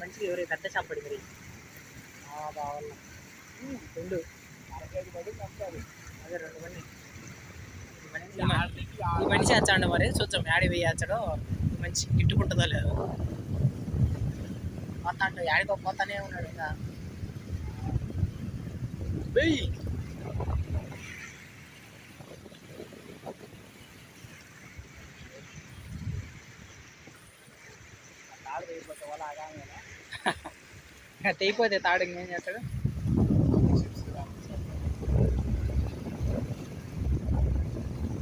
మంచిగా ఎవరు పెద్ద చేప పడి మరి బాగా రెండు అరకేజీ పడి పంపారు అదే రెండు మంది ఈ మనిషి వేస్తాడు మరి చూద్దాం యాడి వేయచ్చడో ఈ మనిషి గిట్టుకుంటుందో లేదు పోతాడు యాడికో పోతానే ఉన్నాడు ఇంకా వెయ్యి తాడు వేయిపోతే వాళ్ళ తెగిపోతే తాడు ఇంకేం చేస్తాడు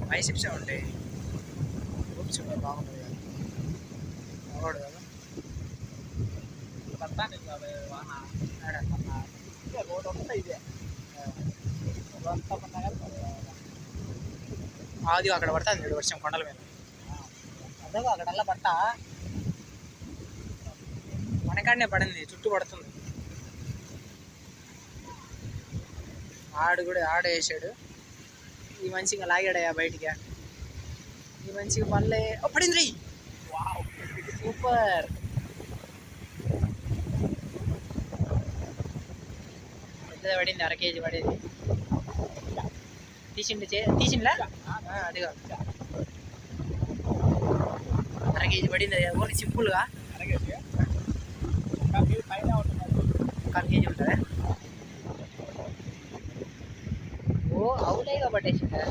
బైసిప్సే ఉంటాయి రూప్స్ బాగుంటుంది కదా బాగోడు కదా పడతాను వాన రోడ్ అంతా ఇదే అది అక్కడ పడుతుంది వర్షం కొండల మీద అదే అక్కడల్లా పట్ట మనకాడనే పడింది చుట్టూ పడుతుంది ఆడు కూడా ఆడ వేసాడు ఈ మంచిగా లాగాడయ్యా బయటికి ఈ మంచిగా పల్లె పడింది సూపర్ పెద్దది పడింది అరకేజీ పడేది తీసిండ్లా అదిగా అరకేజీ పడింది ఓన్లీ సింపుల్గా కాల్ కేజీ ఉంటుందా ఓ అవులేగా పట్టేసిందా